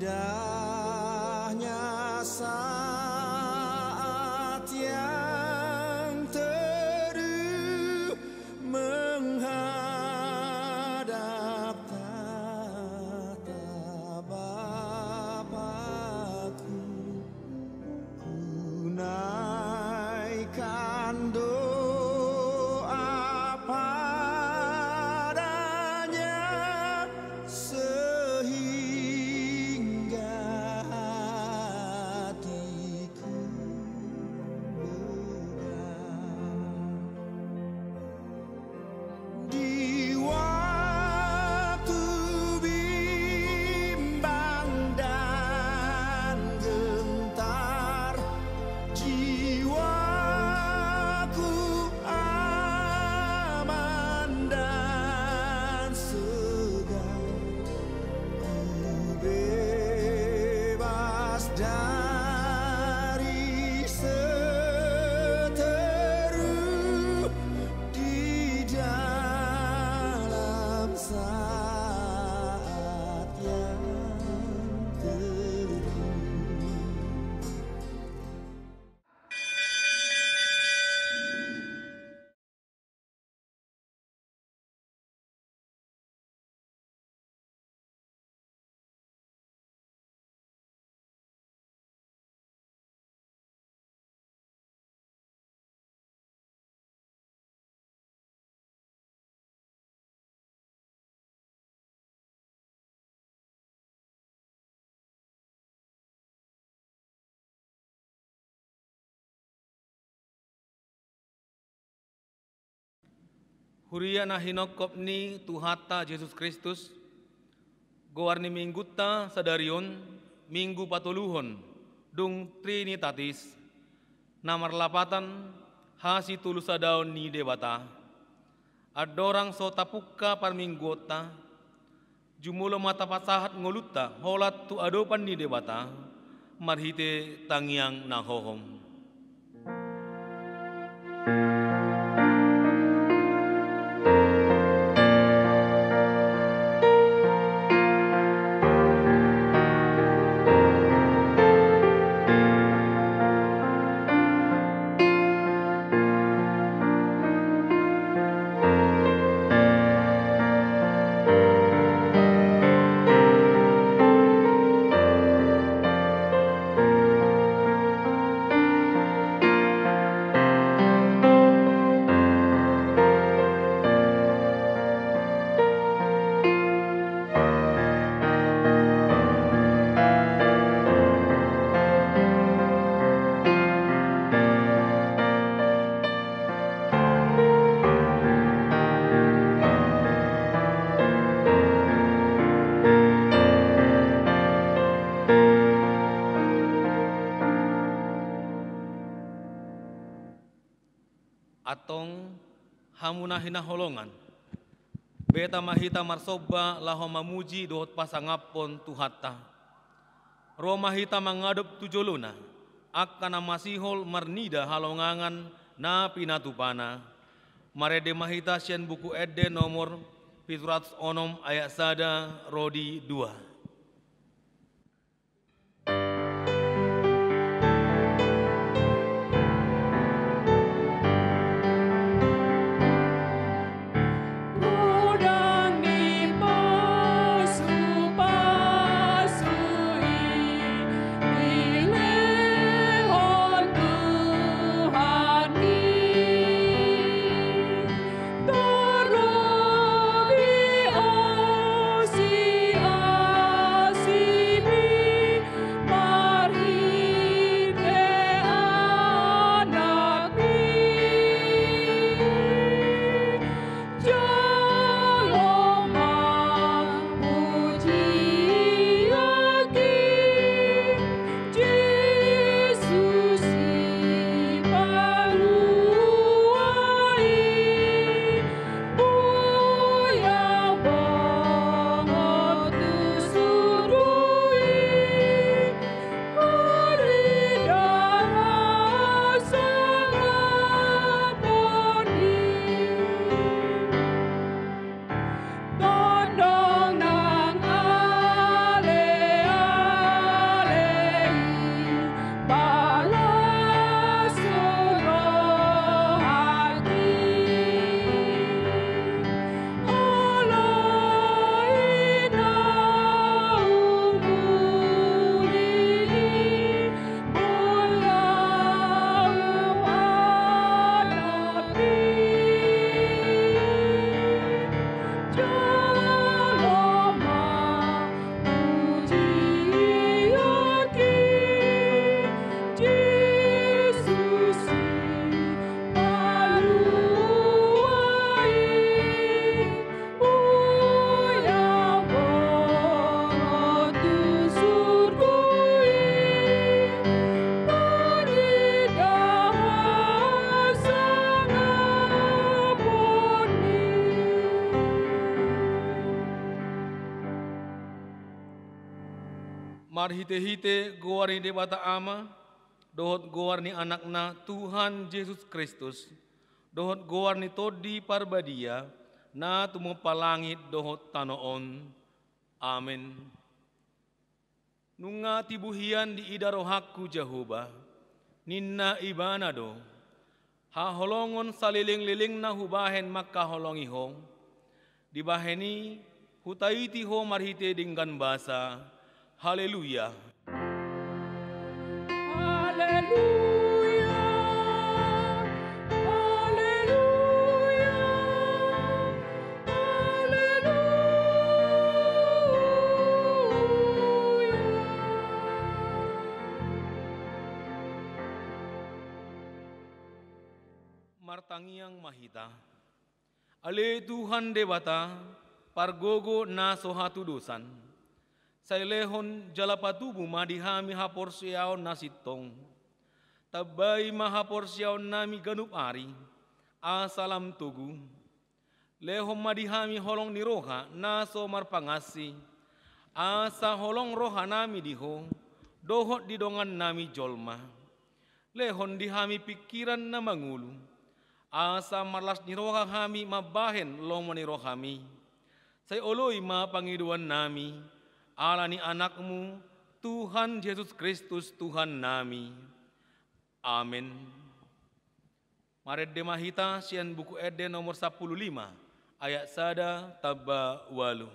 indahnya saat yang teduh menghadap tata Bapa-Ku. Ku naikkan doa padanya sehingga hatiku lega. Di waktu bimbang dan gentar, jiwaku aman dan segar. Ku bebas dari seteru di dalam saat yang teduh. Huriana hinokopni Tuhata Yesus Kristus, gowarni minggutta sadarion, minggu patuluhon, dung Trinitatis, namar lapatan, hasi tulusadaon ni debata, adorang so tapukka par minggota, jumulo mata pasahat ngoluta, holat tu adopan ni debata, marhite tangiang nahohom. Atong hamunahina holongan, beta mahita marsoba laho mamuji dohot pasangapon Tuhata. Roma hita mangadop tujoluna, akkana masihol marnida halongangan na pinatupana. Marede mahita sian buku ede nomor 706 ayat sada rodi 2. Terlebih Asia marhite-hite goar ni debata ama, dohot goar ni anakna Tuhan Yesus Kristus, dohot goar ni todi parbadia, na tumo palangit dohot tanoon. Amen. Nunga tibuhian di idarohaku Jehovah, ninna ibanado, haholongon saliling-liling na hubahen makaholongiho, dibaheni hutaiti ho marhite dinggan basa. Haleluya. Haleluya. Haleluya. Haleluya. Martangiang mahita, ale Tuhan debata, pargogo na sohatu dosan, sailehon jalapatubu madihami haporsiaw na sitong, tabay mahaporsiaw nami ganup ari, asalam tugu, lehom madihami holong ni roha na so marpangasi, asa holong roha nami diho, dohot didongan nami jolma, lehon dihami pikiran na mangulu, asa marlas ni roha kami mabahen lomo ni roha kami. Say oloy mapangiduan nami, ala ni anakmu, Tuhan Yesus Kristus Tuhan nami. Amin. Maret de mahita sian buku ede nomor 15, ayat sada taba walu.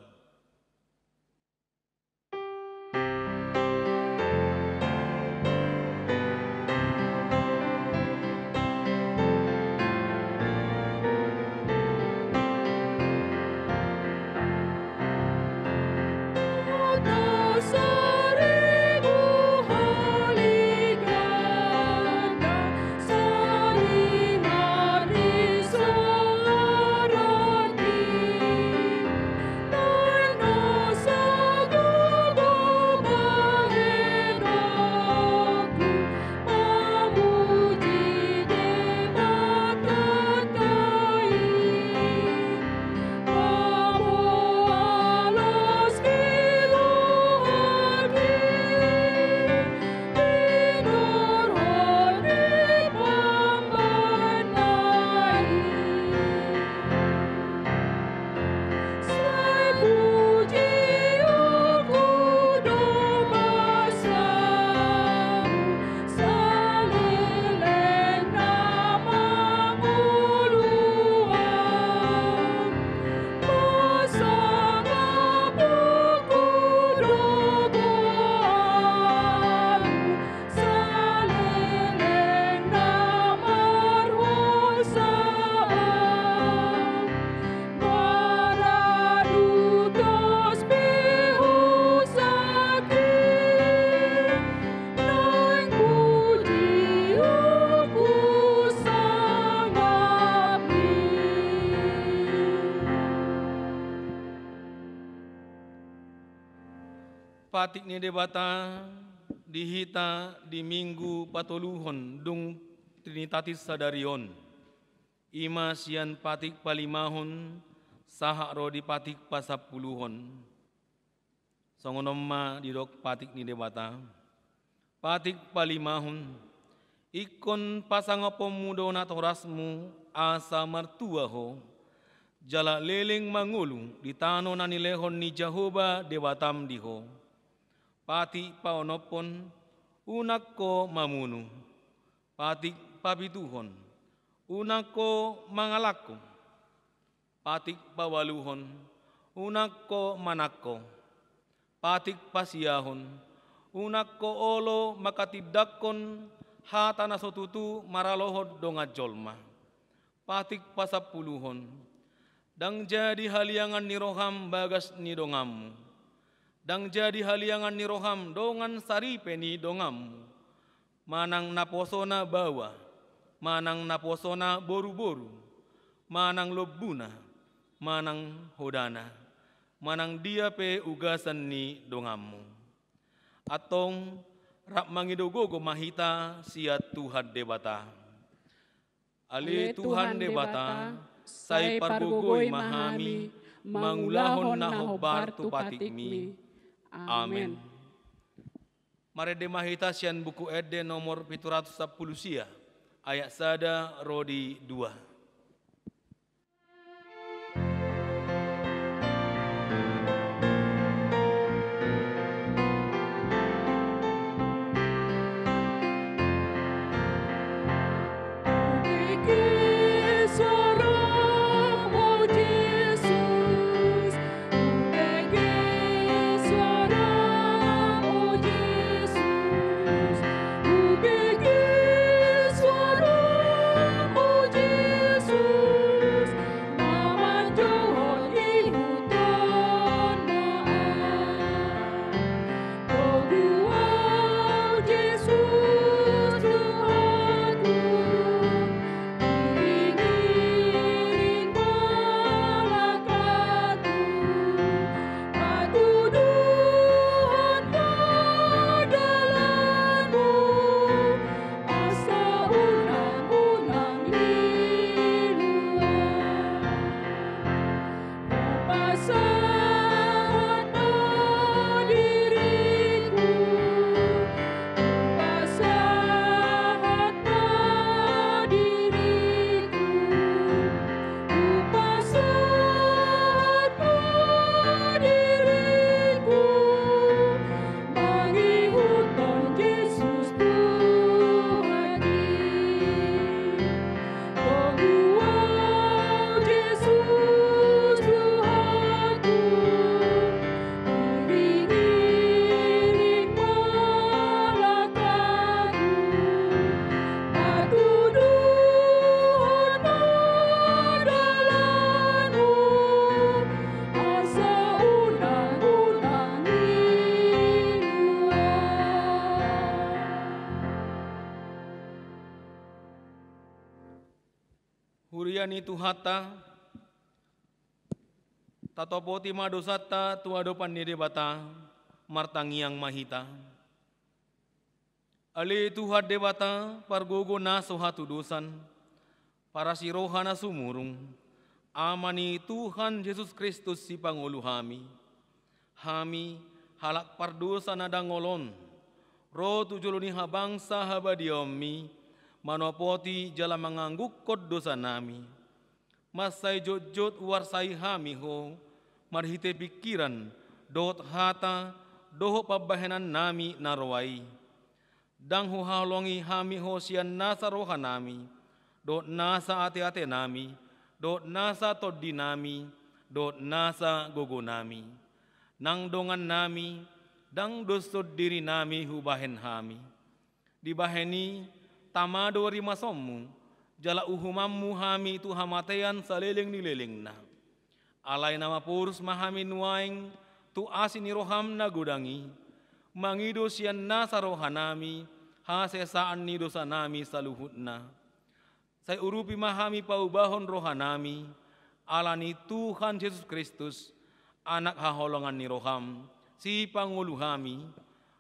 Patik ni debata dihita di minggu patoluhon dung Trinitatis Sadarion. Ima sian patik palimahon sahak ro di patik pasapuluhon. Songonomma didok patik ni debata. Patik palimahon ikon pasangopo mudo na torasmu asa martua ho. Jala leleng mangulu di tano na nilehon ni Jehovah dewatam diho. Pati paonopon unak ko mamunu, patik pabituhon, unak ko mangalako, patik pawaluhon, unak ko manako, patik pasiyahon, unak ko olo makatidakon hata na sotutu maralohod donga jolma, patik pasapuluhon, dang jadi haliangan ni roham bagas ni dongamu. Dang jadi haliangan ni roham dongan saripe ni dongam. Manang naposona bawa, manang naposona boru-boru, manang lobuna, manang hodana, manang dia pe ugasan ni dongamu. Atong rap mangidogogo mahita siat Tuhan debata. Ale Tuhan debata, say pargogoy mahami, mangulahon na hobar tu patikmi. Amen. Mare de mahita sian buku ede nomor 710 sia, ayat sada rodi 2. Huriani tuhata, tatopoti madosata tuadopan nire bata, martangiang mahita. Ali tuhat debata, pargogo na sohatu dosan, para si rohana sumurung, amani Tuhan Yesus Kristus si Pangulo hami. Hami halak pardosa na dangolon, ro tujuluni habangsa habadiomi, manopoti jala mengangguk kod dosa nami. Masai jot-jot warsai hami ho, marhite pikiran, dohot hata, doho pabahenan nami narwai. Dang ho halongi hami ho sian nasa roha nami, dohot nasa ate-ate nami, dohot nasa toddi nami, dohot nasa gogo nami. Nang dongan nami, dang dosod diri nami hubahen hami. Dibaheni, tamado rimasommu, jala uhumammu hami tu hamatean saliling nililing na. Alay nama purus mahami nuaing tu asini roham na gudangi, mangido sian nasa rohanami, hasesaan ni dosa nami saluhut na. Say urupi mahami paubahon rohanami, alani Tuhan Yesus Kristus, anak haholongan ni roham, si Pangulo hami,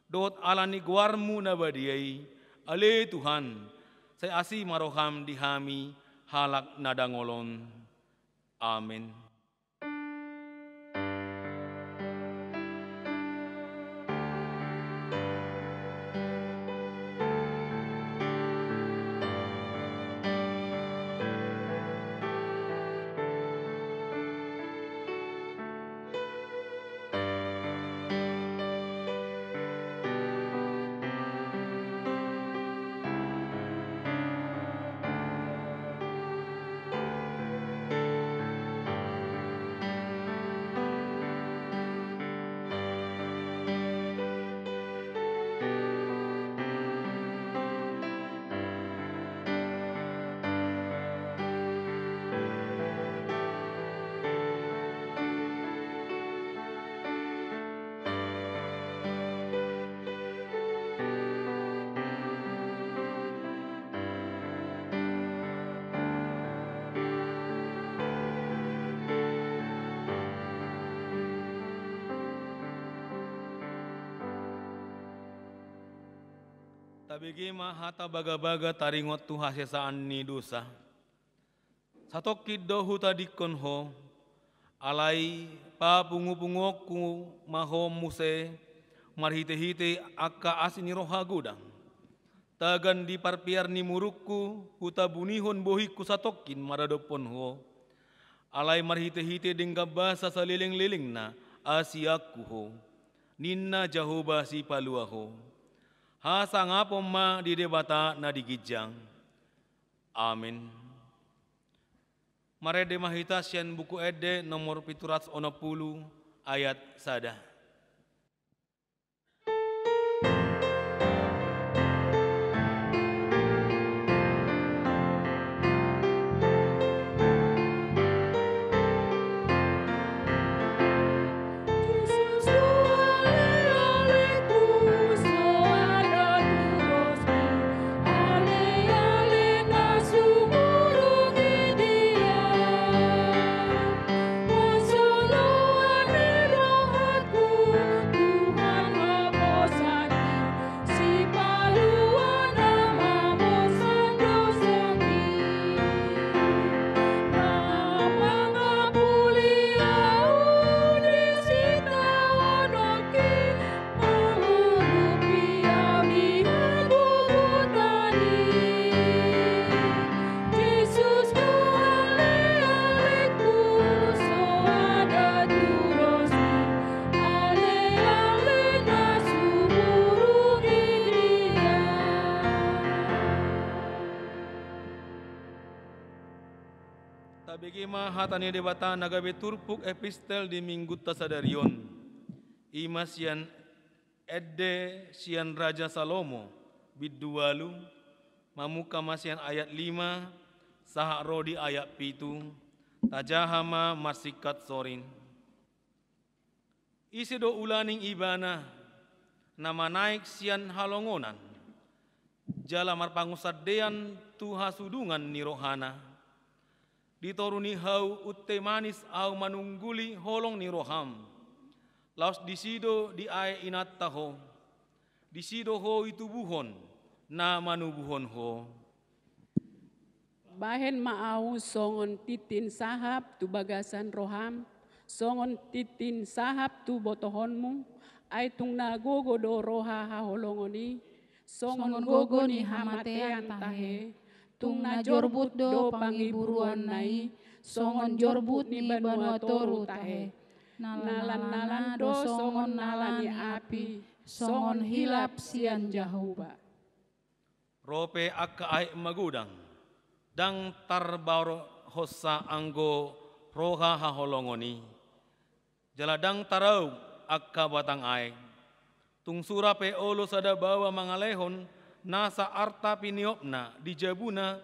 dot alani guarmu na badiay, ale Tuhan, saya asi maroham dihami halak nadangolon. Amin. Tabigi mahata baga-baga taringot tu hasesaan ni dosa. Satok kiddo hutadikon ho, alai pa pungu-pungok ku mahom muse, marhite-hite akka asini roha godang. Tagan di parpiar ni murukku, huta bunihon bohiku satokin maradopon ho. Alay marhite-hite dengga basa sa liling-liling na asiaku ho. Ninna Jahoba si palua ho. Hasa ngapom ma di debata na digijang. Amin. Marede mahita sian buku ede nomor 710 ayat sada. Tabegima hatani debata nagabe turpuk epistel di minggu tasadarion. Ima sian edde sian Raja Salomo bidualu mamuka masian ayat 5 sahak rodi ayat 7 tajahama marsikat sorin. Isi do ulaning ibana nama naik sian halongonan. Jala marpangusadean tuha sudungan nirohana. Ditoruni hau utte manis au manungguli holong ni roham. Laos disido di ae inat taho. Disido ho itu buhon na manubuhon ho. Bahen maau songon titin sahab tu bagasan roham. Songon titin sahab tu botohonmu. Ay tung nagogo do roha haholongoni. Songon gogo ni hamatean tahe. Tung na jorbut do pangiburuan nai, songon jorbut ni banua toru tahe. Nalan-nalan do songon nalani api, songon hilap sian Jahoba. Rope akka ai magudang, dang tarbaro hossa anggo roha haholongoni. Jaladang tarau akka batang ai. Tung surape olo sada bawa mangalehon, nasa arta piniopna di jabuna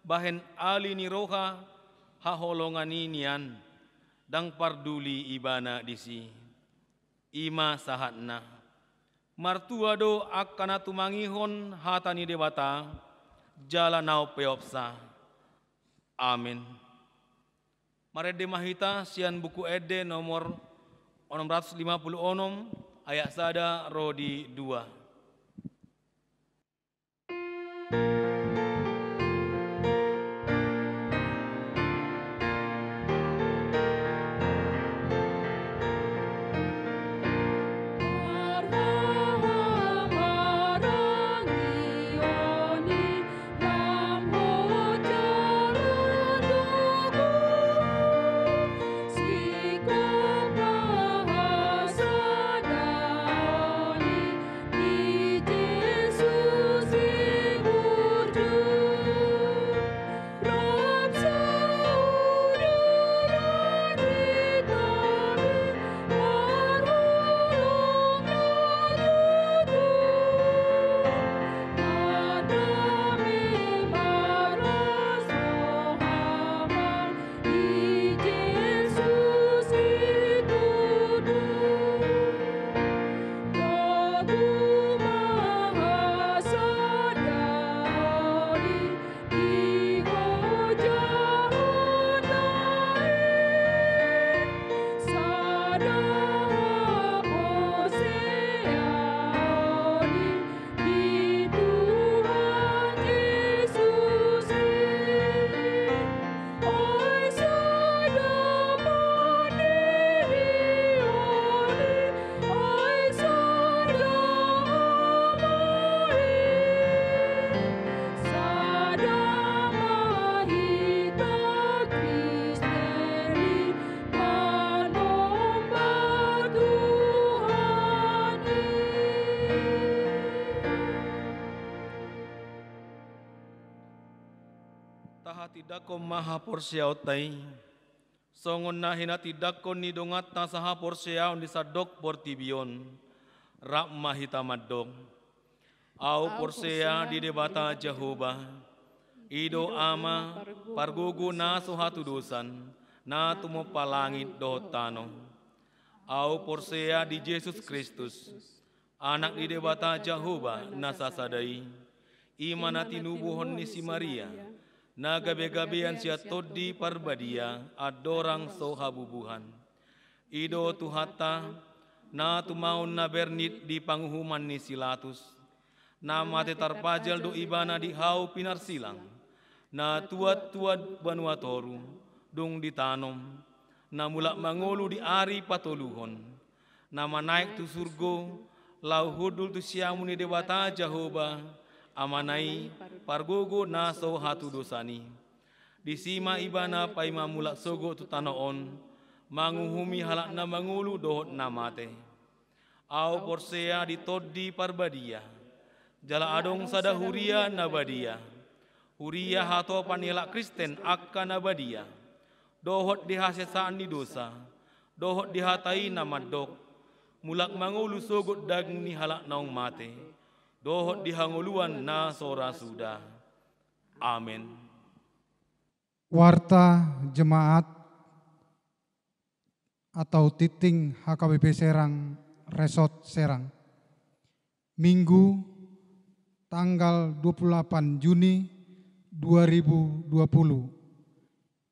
bahen ali ni roha haholongani nian dang parduli ibana disi ima sahatna martua do akana tumangihon hatani dewata jala nau peopsa. Amin. Marede mahita sian buku ede nomor 656 ayat sada rodi 2. Di tidak ko maha porsiao tai. Songon na hina tidak ko ni dongat na saha porsiao ni sadok portibion. Rak mahita madok. Au porsea di debata Jehovah. Ido ama pargugu na sohatu dosan. Na tumo palangit dotano. Au porsea di Yesus Kristus. Anak di debata Jehovah na sasadai. Imana tinubuhon ni si Maria. Na gabe-gabean siya todi parbadia adorang so habubuhan. Ido tuhata na tumaon na bernit di panguhuman ni Silatus. Na mate tarpajal do ibana di hau pinarsilang. Na tuat-tuat banuatoru dong ditanom. Na mulak mangolu di ari patoluhon. Na manaik tu surgo lau hudul tu siamu ni dewata Jehovah. Amanai pargogo na so hatu dosani. Disima ibana paima mulak sogo tu tanaon. Manguhumi halak na mangulu dohot na mate. Au porsea di todi parbadia. Jala adong sada huria na badia. Huria hato panilak Kristen akka na badia. Dohot dihasesaan ni dosa. Dohot dihatai na madok. Mulak mangulu sogot daging ni halak naong mate. Dohot dihanguluan na sora sudah. Amin. Warta Jemaat atau Titing HKBP Serang, Resort Serang. Minggu tanggal 28 Juni 2020.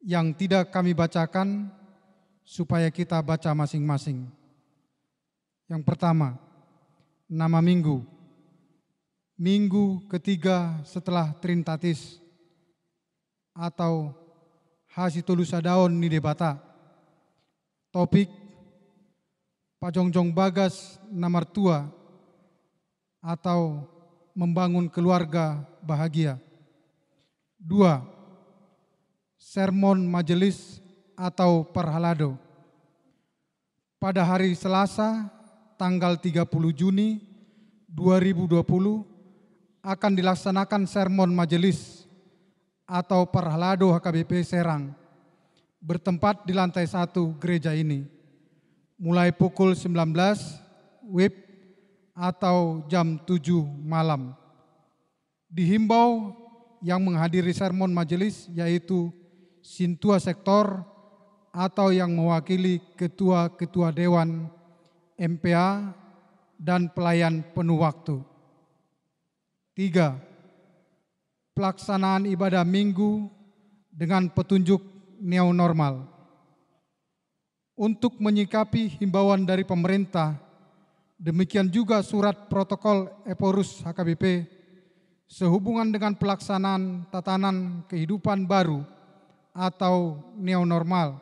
Yang tidak kami bacakan supaya kita baca masing-masing. Yang pertama, nama minggu. Minggu ketiga setelah Trinitatis atau Hasitulusa Daon ni debata. Topik Pajongjong Bagas Namar Tua atau membangun keluarga bahagia. 2. Sermon majelis atau parhalado. Pada hari Selasa tanggal 30 Juni 2020 akan dilaksanakan sermon majelis atau parhalado HKBP Serang bertempat di lantai 1 gereja ini mulai pukul 19 WIB atau jam 7 malam. Dihimbau yang menghadiri sermon majelis yaitu Sintua Sektor atau yang mewakili ketua-ketua Dewan MPA dan pelayan penuh waktu. 3. Pelaksanaan ibadah minggu dengan petunjuk neonormal. Untuk menyikapi himbauan dari pemerintah, demikian juga surat protokol Eporus HKBP sehubungan dengan pelaksanaan tatanan kehidupan baru atau neonormal.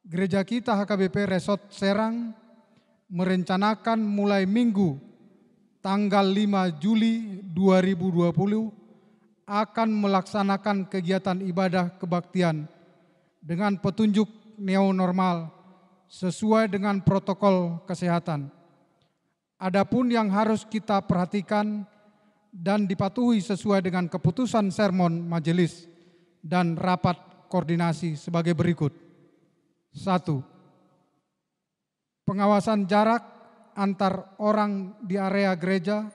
Gereja kita HKBP Resort Serang merencanakan mulai minggu tanggal 5 Juli 2020 akan melaksanakan kegiatan ibadah kebaktian dengan petunjuk neonormal sesuai dengan protokol kesehatan. Adapun yang harus kita perhatikan dan dipatuhi sesuai dengan keputusan sermon majelis dan rapat koordinasi sebagai berikut. 1. Pengawasan jarak antar orang di area gereja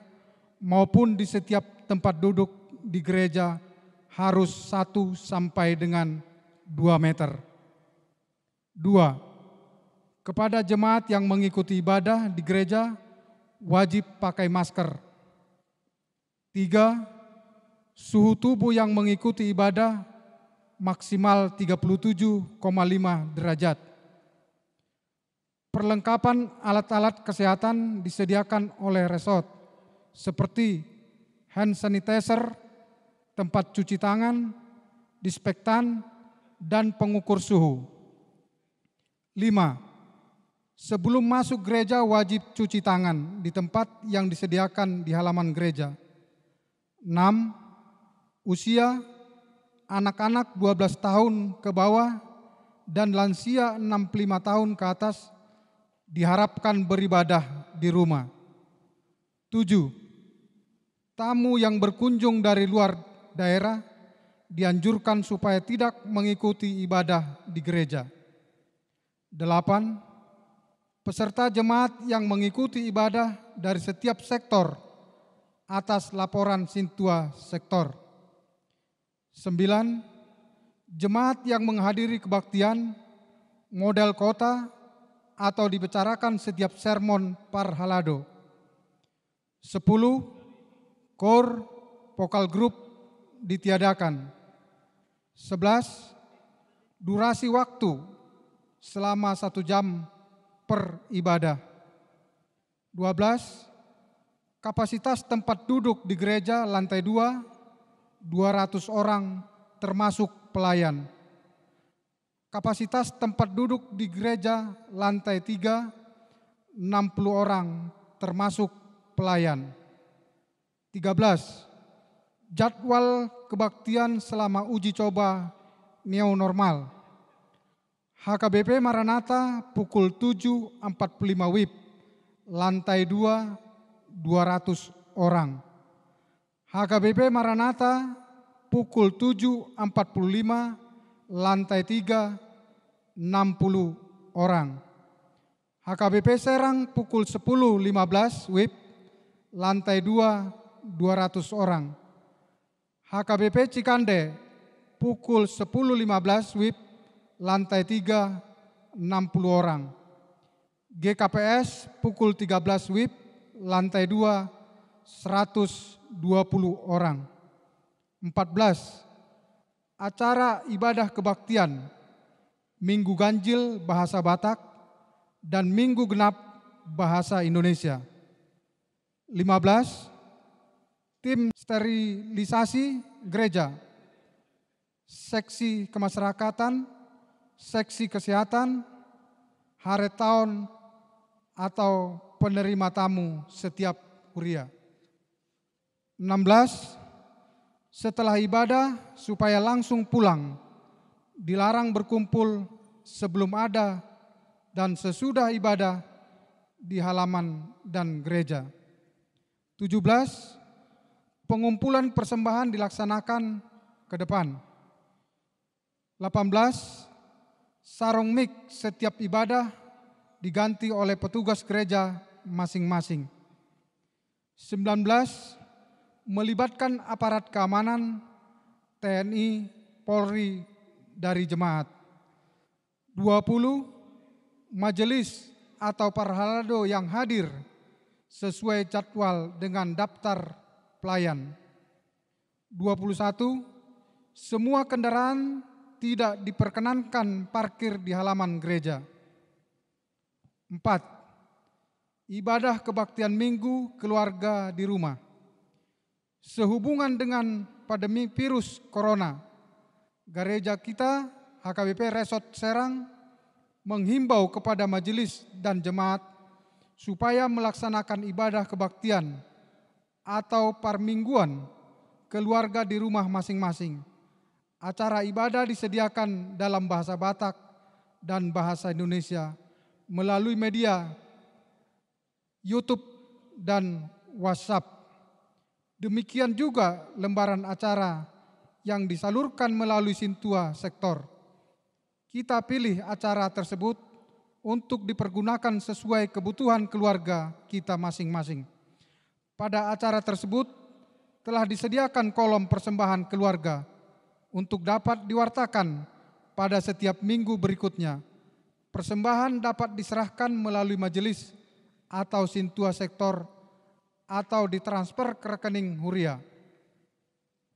maupun di setiap tempat duduk di gereja harus 1 sampai dengan 2 meter. 2. Kepada jemaat yang mengikuti ibadah di gereja wajib pakai masker. 3. Suhu tubuh yang mengikuti ibadah maksimal 37,5 derajat. Perlengkapan alat-alat kesehatan disediakan oleh resort seperti hand sanitizer, tempat cuci tangan, disinfektan, dan pengukur suhu. 5. Sebelum masuk gereja wajib cuci tangan di tempat yang disediakan di halaman gereja. 6. Usia anak-anak 12 tahun ke bawah dan lansia 65 tahun ke atas diharapkan beribadah di rumah. 7. Tamu yang berkunjung dari luar daerah dianjurkan supaya tidak mengikuti ibadah di gereja. 8. Peserta jemaat yang mengikuti ibadah dari setiap sektor atas laporan Sintua sektor. 9. Jemaat yang menghadiri kebaktian, model kota, atau dibicarakan setiap sermon par halado. 10. Kor, vokal grup ditiadakan. 11. Durasi waktu selama 1 jam per ibadah. 12. Kapasitas tempat duduk di gereja lantai 2, 200 orang termasuk pelayan. Kapasitas tempat duduk di gereja lantai 3, 60 orang termasuk pelayan. 13. Jadwal kebaktian selama uji coba new normal. HKBP Maranatha pukul 7.45 WIB, lantai 2, 200 orang. HKBP Maranatha pukul 7.45, lantai 3, 60 orang. HKBP Serang pukul 10.15 WIB, lantai 2, 200 orang. HKBP Cikande pukul 10.15 WIB, lantai 3, 60 orang. GKPS pukul 13 WIB, lantai 2, 120 orang. 14. Acara ibadah kebaktian, Minggu Ganjil bahasa Batak dan Minggu Genap bahasa Indonesia. 15. Tim sterilisasi gereja, seksi kemasyarakatan, seksi kesehatan, hari tahun atau penerima tamu setiap kuria. 16. Setelah ibadah supaya langsung pulang, dilarang berkumpul sebelum ada dan sesudah ibadah di halaman dan gereja. 17. Pengumpulan persembahan dilaksanakan ke depan. 18. Sarung mik setiap ibadah diganti oleh petugas gereja masing-masing. 19. Melibatkan aparat keamanan, TNI, Polri dari jemaat. 20. Majelis atau parhalado yang hadir sesuai jadwal dengan daftar pelayan. 21. Semua kendaraan tidak diperkenankan parkir di halaman gereja. 4. Ibadah kebaktian minggu keluarga di rumah. Sehubungan dengan pandemi virus corona, gereja kita HKBP Resort Serang menghimbau kepada majelis dan jemaat supaya melaksanakan ibadah kebaktian atau parmingguan keluarga di rumah masing-masing. Acara ibadah disediakan dalam bahasa Batak dan bahasa Indonesia melalui media YouTube dan WhatsApp. Demikian juga lembaran acara yang disalurkan melalui Sintua sektor. Kita pilih acara tersebut untuk dipergunakan sesuai kebutuhan keluarga kita masing-masing. Pada acara tersebut telah disediakan kolom persembahan keluarga untuk dapat diwartakan pada setiap minggu berikutnya. Persembahan dapat diserahkan melalui majelis atau Sintua sektor atau ditransfer ke rekening Huria.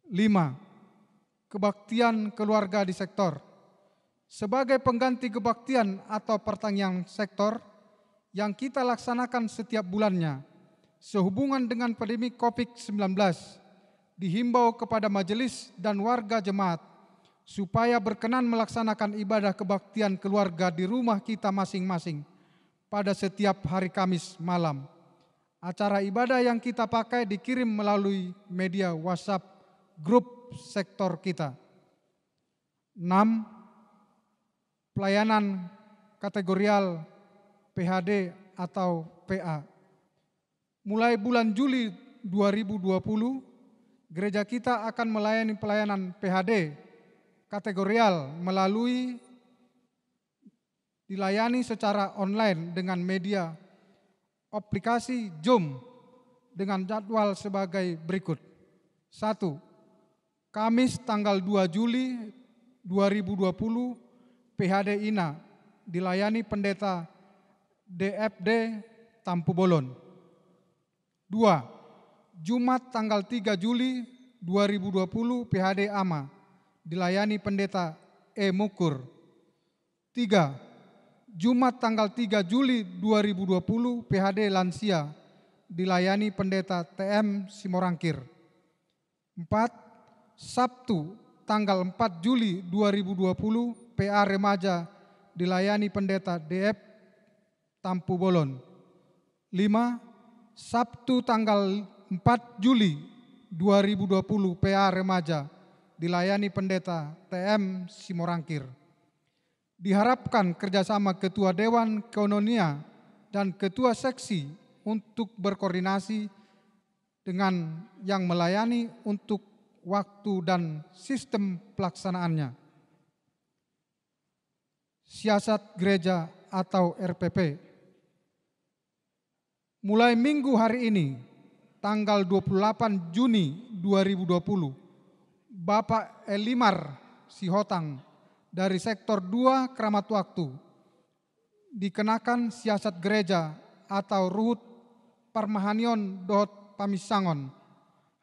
5. Kebaktian keluarga di sektor. Sebagai pengganti kebaktian atau pertanian sektor yang kita laksanakan setiap bulannya, sehubungan dengan pandemi COVID-19, dihimbau kepada majelis dan warga jemaat supaya berkenan melaksanakan ibadah kebaktian keluarga di rumah kita masing-masing pada setiap hari Kamis malam. Acara ibadah yang kita pakai dikirim melalui media WhatsApp grup sektor kita. 6. Pelayanan kategorial PHD atau PA. Mulai bulan Juli 2020, gereja kita akan melayani pelayanan PHD kategorial melalui dilayani secara online dengan media aplikasi Zoom dengan jadwal sebagai berikut. 1. Kamis tanggal 2 Juli 2020 PHD INA dilayani pendeta DFD Tampu Bolon. 2. Jumat tanggal 3 Juli 2020 PHD AMA dilayani pendeta E. Mukur. 3. Jumat tanggal 3 Juli 2020 PHD Lansia dilayani pendeta TM Simorangkir. 4. Sabtu tanggal 4 Juli 2020 PA Remaja dilayani pendeta DF Tampu Bolon. 5. Sabtu tanggal 4 Juli 2020 PA Remaja dilayani pendeta TM Simorangkir. Diharapkan kerjasama Ketua Dewan Koinonia dan Ketua Seksi untuk berkoordinasi dengan yang melayani untuk waktu dan sistem pelaksanaannya. Siasat Gereja atau RPP. Mulai minggu hari ini, tanggal 28 Juni 2020, Bapak Elimar Sihotang dari Sektor 2 Kramat Waktu dikenakan siasat gereja atau Ruhut Parmahanion Dohot Pamisangon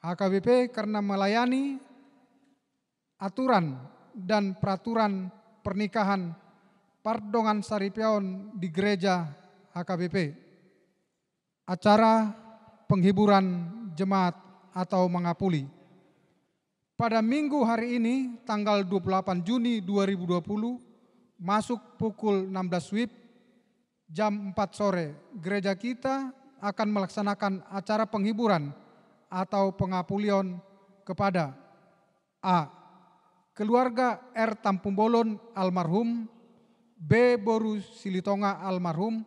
HKBP karena melayani aturan dan peraturan pernikahan Pardongan Saripiaon di gereja HKBP. Acara penghiburan jemaat atau mengapuli. Pada minggu hari ini tanggal 28 Juni 2020 masuk pukul 16 WIB jam 4 sore gereja kita akan melaksanakan acara penghiburan atau pengapulion kepada A. Keluarga R. Tampung Bolon almarhum, B. Boru Silitonga almarhum,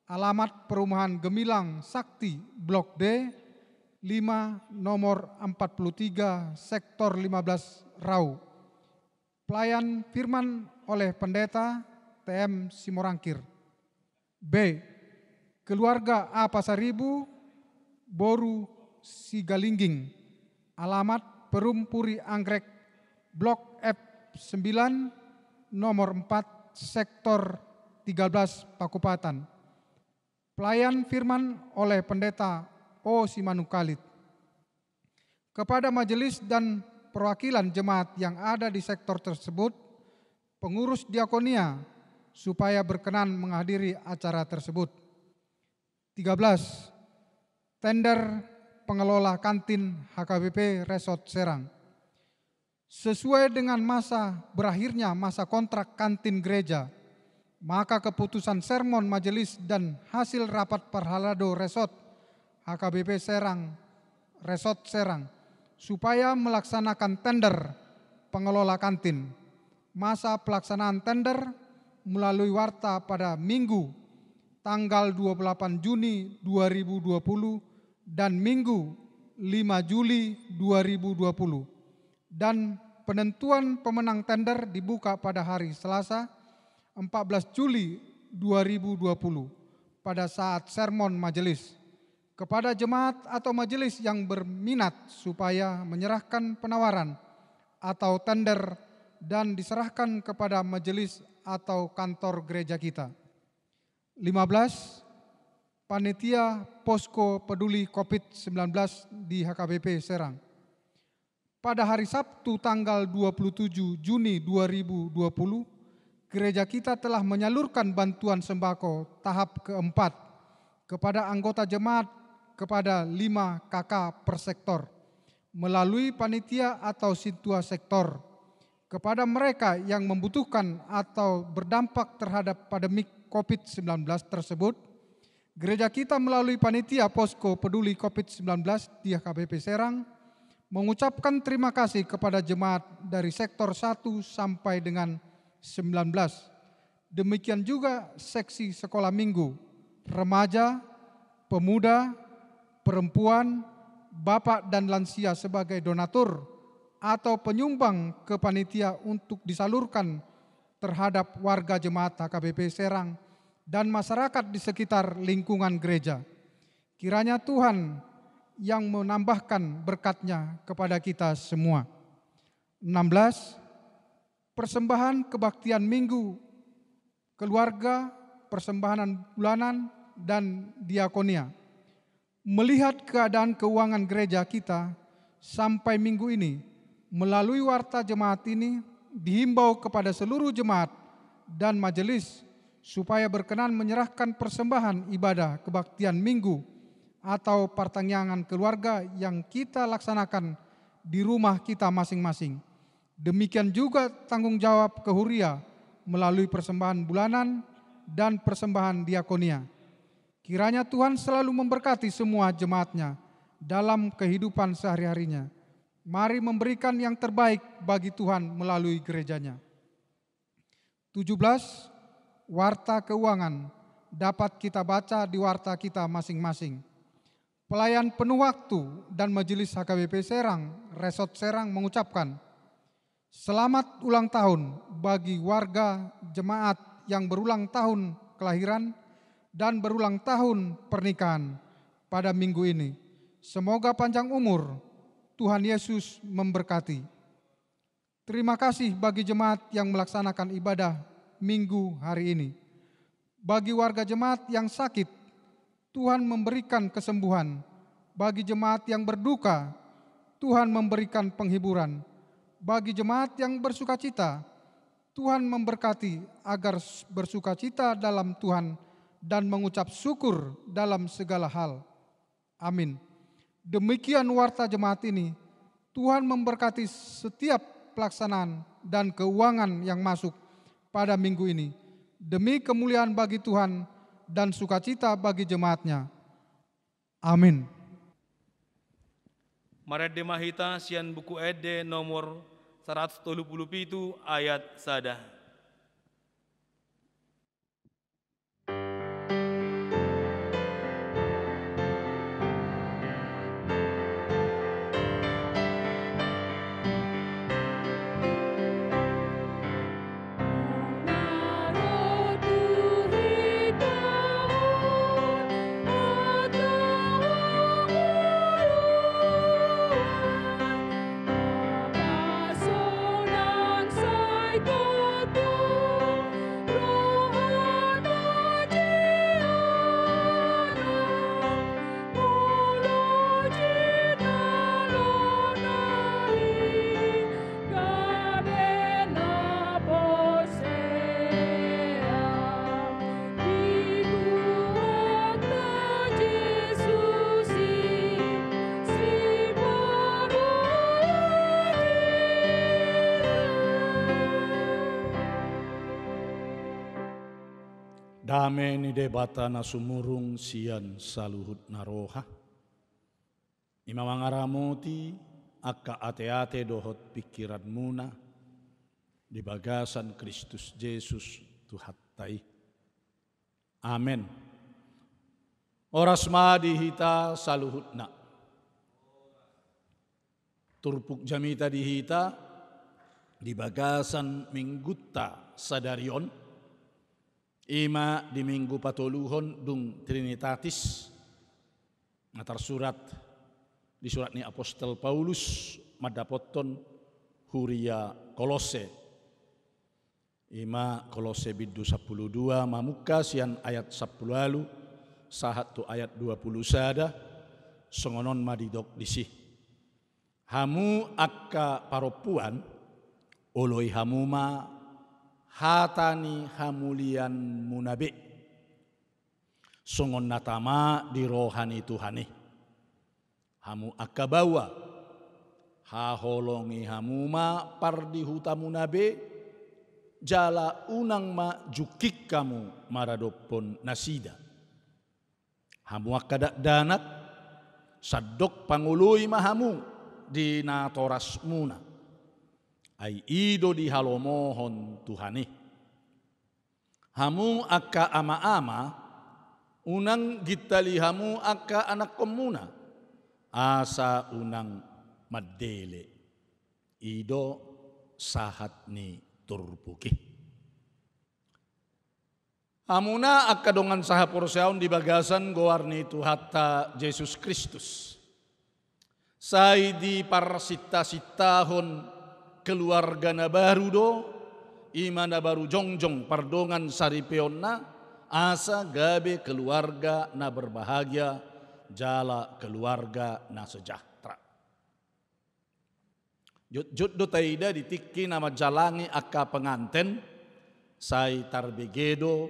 alamat Perumahan Gemilang Sakti Blok D 5 nomor 43 Sektor 15 Rau. Pelayan firman oleh Pendeta TM Simorangkir. B. Keluarga A. Pasaribu Boru Sigalingging, alamat Perumpuri Anggrek Blok F9 nomor 4 Sektor 13 Pakupatan. Pelayan firman oleh Pendeta O. Simanukalit. Kepada majelis dan perwakilan jemaat yang ada di sektor tersebut, pengurus diakonia supaya berkenan menghadiri acara tersebut. 13. Tender pengelola kantin HKBP Resort Serang. Sesuai dengan berakhirnya masa kontrak kantin gereja, maka keputusan sermon majelis dan hasil rapat Parhalado Resort HKBP Serang, Resort Serang, supaya melaksanakan tender pengelola kantin. Masa pelaksanaan tender melalui warta pada Minggu tanggal 28 Juni 2020 dan Minggu 5 Juli 2020. Dan penentuan pemenang tender dibuka pada hari Selasa 14 Juli 2020 pada saat sermon majelis kepada jemaat atau majelis yang berminat supaya menyerahkan penawaran atau tender dan diserahkan kepada majelis atau kantor gereja kita. 15. Panitia Posko Peduli COVID-19 di HKBP Serang. Pada hari Sabtu tanggal 27 Juni 2020, gereja kita telah menyalurkan bantuan sembako tahap keempat kepada anggota jemaat kepada 5 KK per sektor melalui panitia atau situa sektor kepada mereka yang membutuhkan atau berdampak terhadap pandemi COVID-19 tersebut. Gereja kita melalui panitia Posko Peduli COVID-19 di HKBP Serang mengucapkan terima kasih kepada jemaat dari sektor 1 sampai dengan 19. Demikian juga seksi sekolah minggu, remaja, pemuda, perempuan, bapak dan lansia sebagai donatur atau penyumbang ke panitia untuk disalurkan terhadap warga jemaat HKBP Serang dan masyarakat di sekitar lingkungan gereja. Kiranya Tuhan yang menambahkan berkat-Nya kepada kita semua. 16. Persembahan kebaktian minggu, keluarga, persembahan bulanan, dan diakonia. Melihat keadaan keuangan gereja kita sampai minggu ini, melalui warta jemaat ini dihimbau kepada seluruh jemaat dan majelis supaya berkenan menyerahkan persembahan ibadah kebaktian minggu atau pertanggungan keluarga yang kita laksanakan di rumah kita masing-masing. Demikian juga tanggung jawab kehuria melalui persembahan bulanan dan persembahan diakonia. Kiranya Tuhan selalu memberkati semua jemaat-Nya dalam kehidupan sehari-harinya. Mari memberikan yang terbaik bagi Tuhan melalui gerejanya. 17. Warta keuangan dapat kita baca di warta kita masing-masing. Pelayan penuh waktu dan Majelis HKBP Serang, Resort Serang mengucapkan, selamat ulang tahun bagi warga jemaat yang berulang tahun kelahiran dan berulang tahun pernikahan pada minggu ini. Semoga panjang umur, Tuhan Yesus memberkati. Terima kasih bagi jemaat yang melaksanakan ibadah minggu hari ini. Bagi warga jemaat yang sakit, Tuhan memberikan kesembuhan. Bagi jemaat yang berduka, Tuhan memberikan penghiburan. Bagi jemaat yang bersukacita, Tuhan memberkati agar bersukacita dalam Tuhan dan mengucap syukur dalam segala hal. Amin. Demikian warta jemaat ini. Tuhan memberkati setiap pelaksanaan dan keuangan yang masuk pada minggu ini. Demi kemuliaan bagi Tuhan dan sukacita bagi jemaat-Nya. Amin. Marade mahita sian buku ede nomor 137 ayat sada. Dame ni debata na sumurung sian saluhut naroha. Imamangaramuti akka ate-ate dohot pikiran muna di bagasan Kristus Yesus tuhattai. Amen. Oras madi hita saluhutna. Turpuk jamita dihita di bagasan minggutta sadarion. Ima di minggu patoluhon dung Trinitatis ngatar surat di surat ni Apostol Paulus madapoton huria Kolose. Ima Kolose biddu 12 mamuka sian ayat 10 lalu sahat tu ayat 20 sada songonon madidok disih. Hamu akka paropuan oloi hamuma hatani hamulian munabe songon natama di rohani Tuhani hamu akabawa haholongi hamuma pardi huta munabe jala unang ma jukik kamu maradopon nasida hamu akadak danak sadok pangului mahamu di natoras muna ai ido di halomohon Tuhani. Hamu akka ama-ama, unang gitali hamu akka anak komuna, asa unang maddele ido sahat ni turpuki. Amuna akadongan saha porseaon di bagasan gowarni itu hatta Yesus Kristus. Sai di parsita-sitahon keluarga na baru do, imana baru jongjong pardongan saripeon na, asa gabe keluarga na berbahagia, jala keluarga na sejahtera. Jut do taida ditiki nama jalangi akka penganten, sai tarbegedo,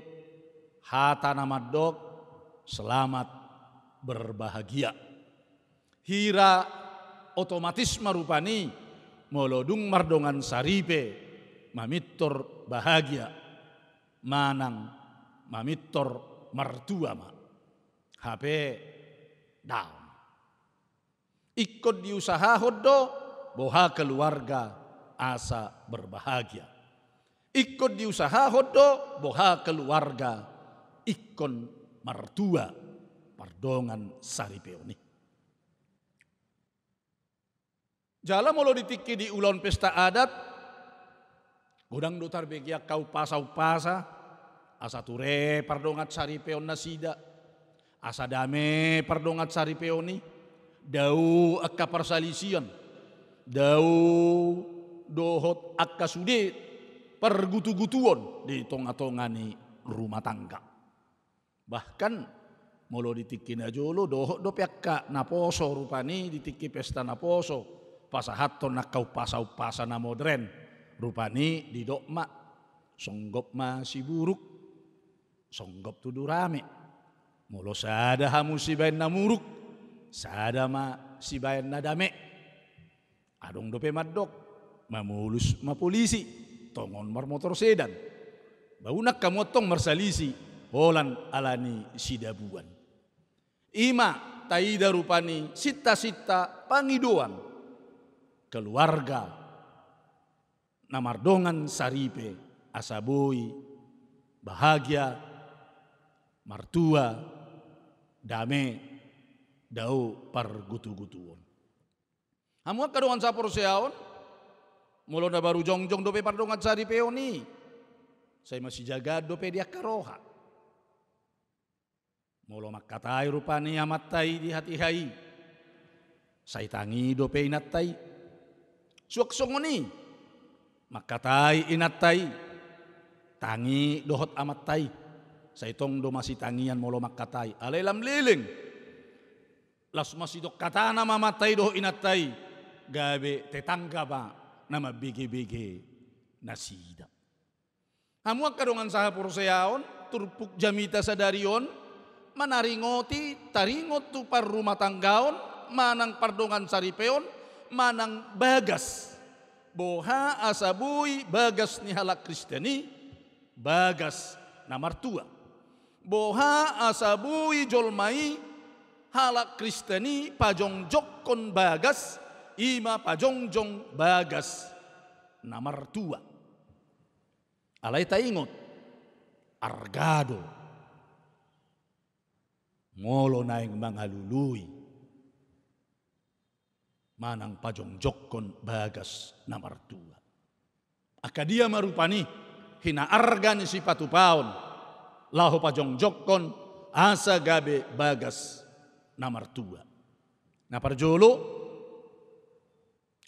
hata nama dok, selamat berbahagia. Hira otomatis marupani molodung mardongan saripe mamitor bahagia manang mamitor martua ma HP down. Ikut diusaha hodo boha keluarga asa berbahagia. Ikut diusaha hodo boha keluarga ikon martua pardongan saripeoni. Jala molo ditiki di ulon pesta adat, godang dotar begia kau pasa-pasa, asa ture pardongat saripeon nasida, asa dame pardongat saripeoni, dau akka persalisian, dau dohot akka sude pergutu-gutuon di tong-tongani rumah tangga. Bahkan molo ditiki na jolo dohot do piakka naposo rupani ditiki pesta naposo. Pasahaton na kau pasau-pasa na modern rupani di dokma songgop ma si buruk songgop tu durame molo sada hamu si bayan na muruk sada ma si bayan na dame adong dope madok mamulus ma polisi tongon mar motor sedan baunak kamotong marsalisi holan alani sidabuan ima taida rupani sita-sita pangidoan keluarga namardongan saripe asaboi bahagia martua dame dau pargutu-gutuon. Hamu kadongan sapor seaon mulo na baru jongjong dope pardongan saripe oni. Saya masih jaga dope dia karoha. Mulo makkatai rupani amattai di hati hai. Saya tangi dope inattai. Suaksongoni makatai inatai tangi dohot amatai saitong do masih tangian molo makatai alelam liling las masih dok katana mamatai doh inatai gabe tetangga ba nama bege-bege nasida. Hamu kadongan saha porseaon turpuk jamita sadarion manaringoti taringot tu par rumah tanggaon manang pardongan saripeon manang bagas boha asabui bagas ni halak Kristeni bagas namartua boha asabui jolmai halak Kristeni pajongjok kon bagas ima pajongjong bagas namartua alai taingot argado ngolo naing mangalului manang pajongjok kon bagas namartua. Akadia marupani hina argan si patupaon laho pajongjok kon asa gabe bagas namartua. Na parjolo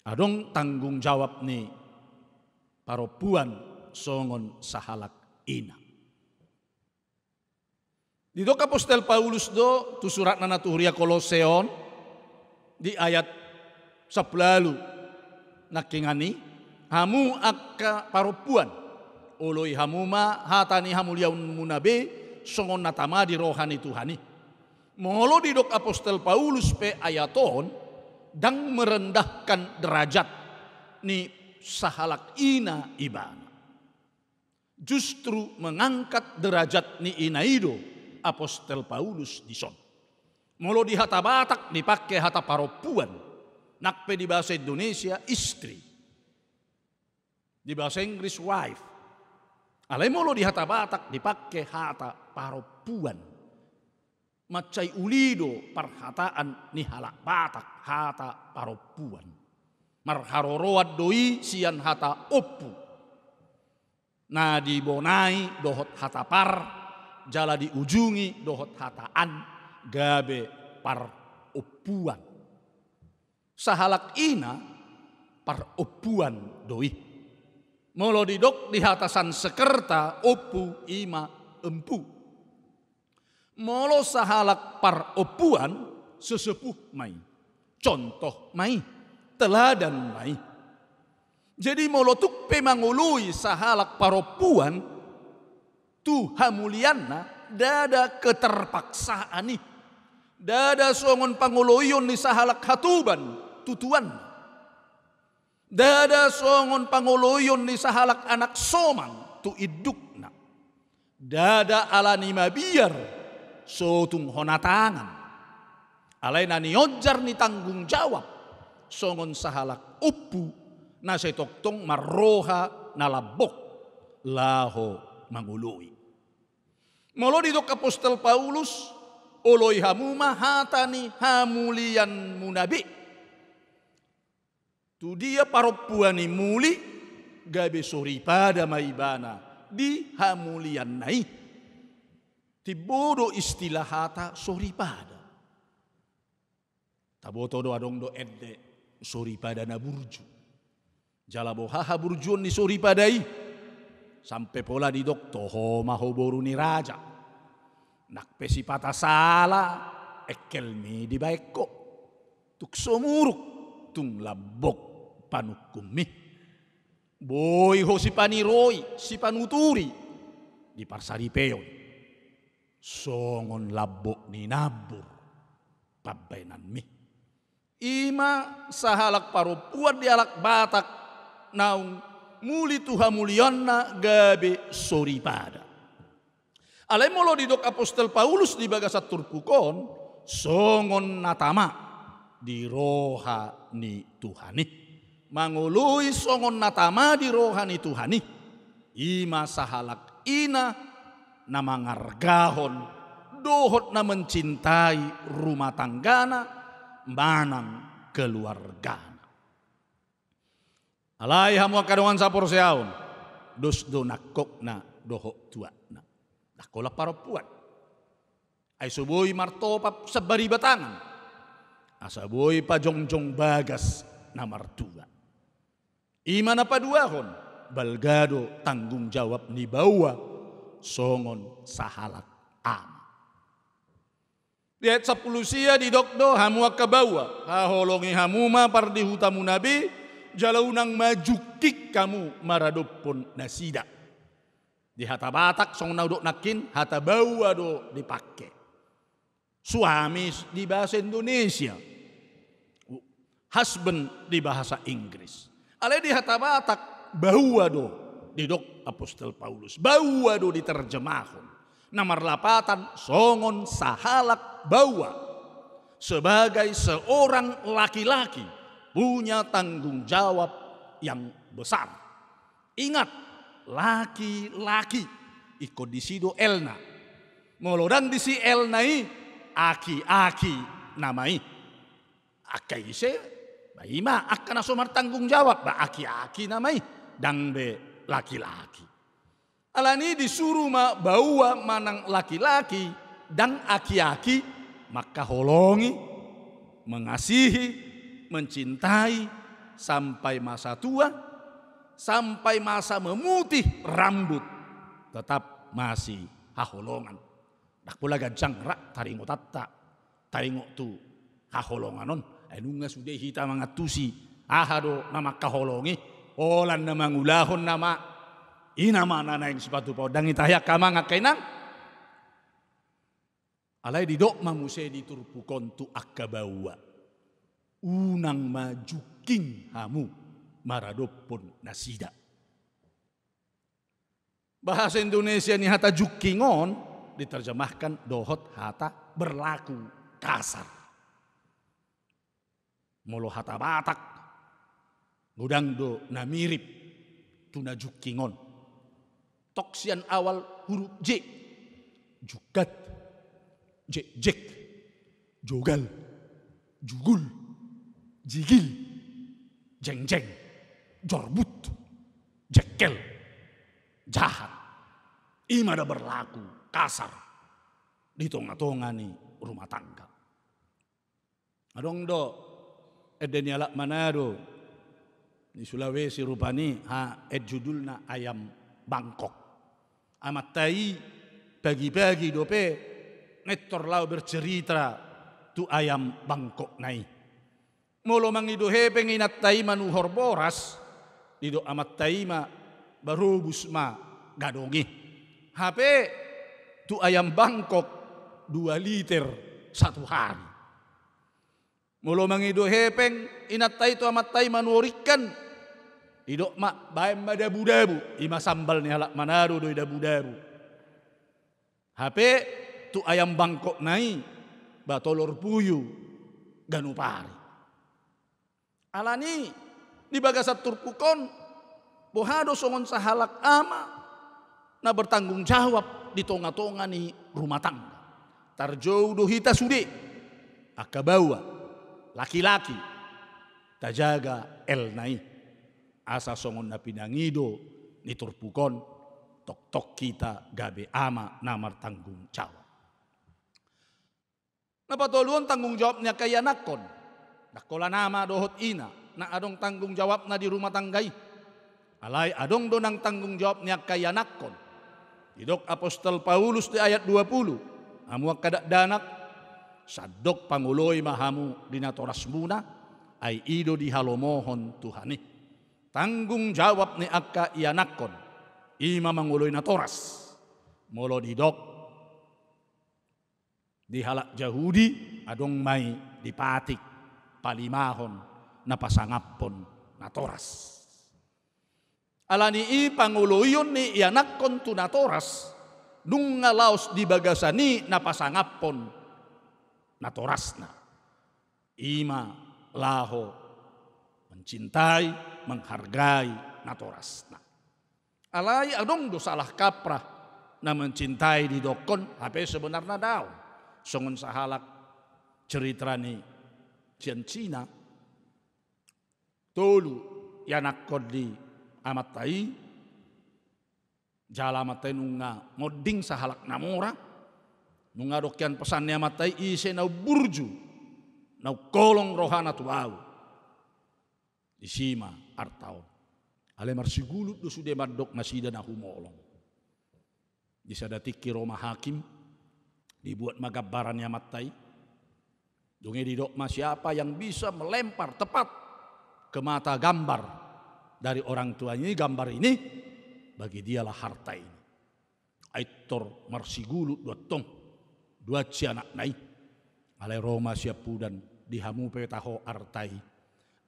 adong tanggung jawab ni paropuan songon sahalak ina. Dito Apostol Paulus do tu surat na naturia Koloseon di ayat sablalu nakingani hamu akka paropuan uloi hamuma hatani hamuliaun munabe songon natama di rohani Tuhani molo di dok Apostol Paulus pe ayaton dang merendahkan derajat ni sahalak ina ibana justru mengangkat derajat ni inaido Apostol Paulus dison molo di hata Batak dipakai hata paropuan nakpe di bahasa Indonesia istri, di bahasa Inggris wife. Alai molo di hata Batak dipakai hata paropuan. macai ulido parhataan ni halak Batak hata paropuan. Marharoroat doi sian hata oppu. Na dibonai dohot hata par, jala diujungi dohot hataan gabe par oppuan. Sahalak ina par oppuan doi. Molo didok di hatasan sekerta oppu ima empu. Molo sahalak par oppuan sesepuh mai. Contoh mai. Teladan mai. Jadi molotuk pe mangului sahalak paropuan tu hamulianna dada keterpaksaan ni. Dada songon panguloyon ni sahalak hatuban tutuan. Dada songon panguloyon ni sahalak anak somang tu idukna. Dada alani mabiar sotung honatangan. Alai nani ojar ni tanggung jawab. Songon sahalak uppu na setoktong marroha na labok laho mangului. Molo didok Apostol Paulus oloi hamuma hatani hamulian munabi. Tu dia paropuani muli gabe sori pada maibana di hamulian nai. Tibodo istilah hata sori pada. Taboto do adong do edde sori pada na burju. Jala bohaha burjuon ni sori padai. Sampai pola di dok toho mahoboru ni raja. Nak pesi patah salah ekelmi di baikko. Tuk somuruk tung labok panukumi. Boy ho si paniroi si panuturi di parsari peon. Songon labok ni nabur pabainan mi. Ima sahalak paropuan di alak Batak naung muli tuha mulianna gabe sori pada. Alai molo didok Apostol Paulus di bagasat turpukon songon natama di roha ni Tuhani. Mangului songon natama di roha ni Tuhani. Ima sahalak ina na mangargahon dohot na mencintai rumah tanggana manang keluarga. Alai hamu kadongan sapor seaun. Dos do nakok na doho tua na. Dakola paropuan. Ay suboy martopap sa bari batangan. Asaboy pajongjong bagas na martua. Ima na paduahon. Balgado tanggung jawab ni bawa. Songon sahalak am. Di ayat 10 sia di dokdo hamuak kabawa. Haholongi hamuma pardi hutamu nabi. Jalaunang majukik kamu maradopon nasida. Di hata Batak song naudok nakin hata bawa do dipakai. Suami di bahasa Indonesia. Husband di bahasa Inggris. Ale di hata Batak bawa do di dok Apostol Paulus. Bawa do diterjemahkan. Nomor 8 songon sahalak bawa sebagai seorang laki-laki punya tanggung jawab yang besar. Ingat, laki-laki ikut disido elna. Molodang disi elnai aki-aki namai. Akai se baima akan asomar tanggung jawab ba aki-aki namai dang be laki-laki. Alani disuruh bawa manang laki-laki dan aki-aki maka holongi, mengasihi, mencintai sampai masa tua, sampai masa memutih rambut tetap masih haholongan. Dak pula gancang rak taringo tatta, taringo tu haholonganon. Enunga sudah hita mangatusi ahado nama kaholongi, olan nama ngulahon nama. Ina mana na yang sepatu pau dang itaya kama ngakainang. Alai didok mamuse diturpukon tu akabawa. Unang majuking hamu maradopon nasida. Bahasa Indonesia ni hata jukingon diterjemahkan dohot hata berlaku kasar. Molo hata Batak ngudang do na mirip tuna jukingon. Toksian awal huruf J. Jukat. jek, jogal, jugul, jigil, jeng, jorbut, jekel, jahat. Ima ada berlaku kasar di tengah-tengah nih rumah tangga. Adong do edeni alak Manado di Sulawesi rupani judulna ayam Bangkok. Amat tai pagi-pagi dope netor lau bercerita tu ayam Bangkok nai. Molo mangido hepeng inat tai manuhor boras dido amat tai ma barubus ma gadongi. HP tu ayam Bangkok 2 liter 1 hari. Molo mangido hepeng inat tai tu amat tai manuorikan dido mak baem madabu-dabu ima sambal ni halak Manado doi dabu-dabu. HP tu ayam Bangkok nai batolor puyu ganupari. Alani di bagasat turpukon bohado songon sahalak ama na bertanggung jawab di tonga-tonga ni rumah tangga. Tarjou dohita sude akabawa laki-laki tajaga el nai asa songon na pinangido ni turpukon tok-tok kita gabe ama namar tanggung jawab. Napatoluan tanggung jawabnya kaya nakon. Nakola nama dohot ina na adong tanggung jawabna di rumah tanggai. Alai adong donang tanggung jawabnya kaya nakon. Idok Apostol Paulus di ayat 20. Amuak kadak danak sadok panguloy mahamu dinatoras muna ay ido di halomohon Tuhani. Tanggung jawab ni akka iya nakon. Ima manguloy natoras. Molo didok di halak Yahudi adong mai dipatik palimahon na pasangapon natoras. Alani i panguloyon ni ianakon tu natoras nung ngalaos di bagasani na pasangapon natorasna. Ima laho mencintai menghargai natorasna. Alai adong do salah kaprah na mencintai di dokon hape sebenarnya daun. Songon sahalak ceritrani cian Cina tolu yanak kodi amat tai jala amat tai nunga moding sahalak namora nunga dokian pesannya amat tai ise nau burju nau kolong rohana tuau isima artaon ale marsigulut do sude madok nasida na humolong disadati roma hakim dibuat magabaran amat tai. Dungi didok siapa yang bisa melempar tepat ke mata gambar dari orang tuanya gambar ini bagi dialah harta ini. Aitor marsigulu dua cianak nai alai Roma siapudan dihamu petaho artai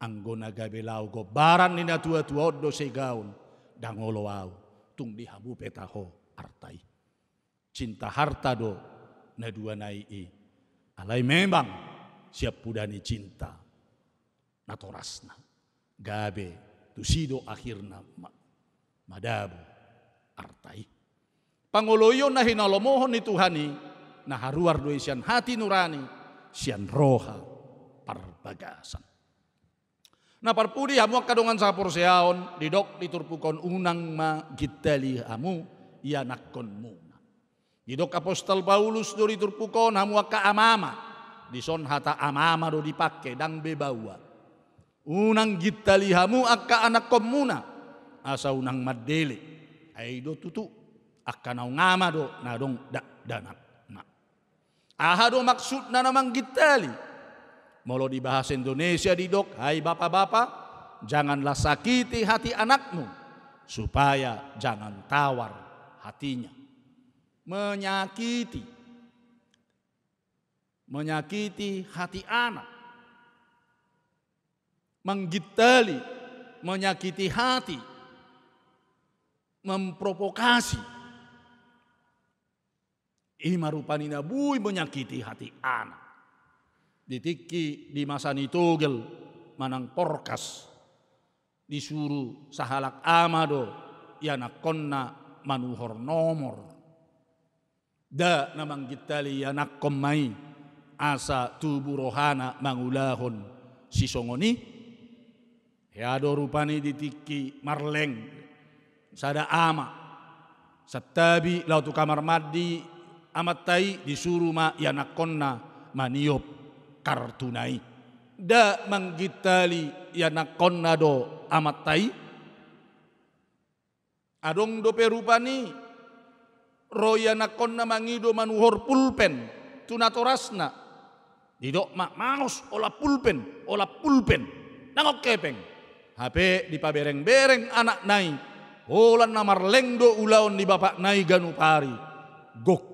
anggona gabelau gobaran nina tua-tua do segaun dangoloau tung dihamu petaho artai. Cinta harta do na dua nai alai memang siap pudani cinta natorasna gabe tusido akhirna madabu artai pangoloyon na hinalomohon ni Tuhani na haruar do sian hati nurani sian roha parbagasan na parpudi hamu kadongan sapor seaon didok diturpukon unang ma gitali hamu ia nakkonmu didok Apostol Paulus do diturpukon hamu ka amama dison hata amama do dipake dang bebawa unang gitalihamu akka anak komuna asa unang madele ay do tutu akka nau ngama do nadong danak na aha do maksud na namang gitali molo di bahasa Indonesia didok hai bapak-bapak janganlah sakiti hati anakmu supaya jangan tawar hatinya menyakiti hati anak, menggitali, menyakiti hati, memprovokasi. Ima rupanina bui menyakiti hati anak. Ditiki di masa nitogel manang porkas disuruh sahalak amado yana konna manuhor nomor. Da namang gitali anak komai asa tubuh rohana mangulahon si songoni. Yado rupani ditiki marleng sada ama. Satabi lautu kamar mandi amat tai disuruh ma yanakonna maniop kartunai. Da manggitali yanakonna do amat tai. Adong do perupani roya nakonna mangido manuhor pulpen tunatorasna didok mak maus olah pulpen nangok kepeng HP di pabereng-bereng anak nai olan namar lengdo ulaon di bapak nai ganupari gok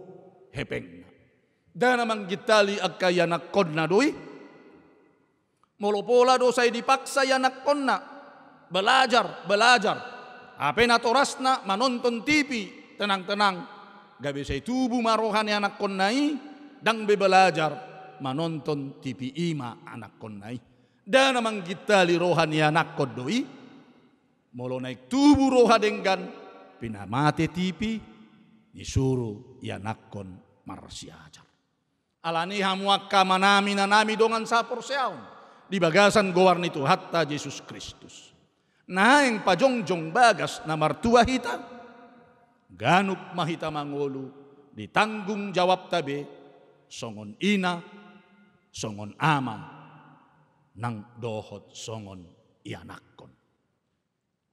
hepeng dan namang gitali akaya nakonna doi molopola do saya dipaksa ya nakonna belajar HP natorasna manonton TV tenang-tenang gabe saya tubuh marohani anak konnai dang be belajar manonton TV ima anak konnai dan namang kita li rohani anak kodoi molo naik tubuh roha denggan pinamate TV disuruh ya nakon marsiajar alani hamuakka manami nanami dongan sapor seaun di bagasan gowarni tu hatta Yesus Kristus naeng pajongjong bagas na martua hita ganup mahita mangolu ditanggung jawab tabe songon ina songon ama nang dohot songon ianakkon.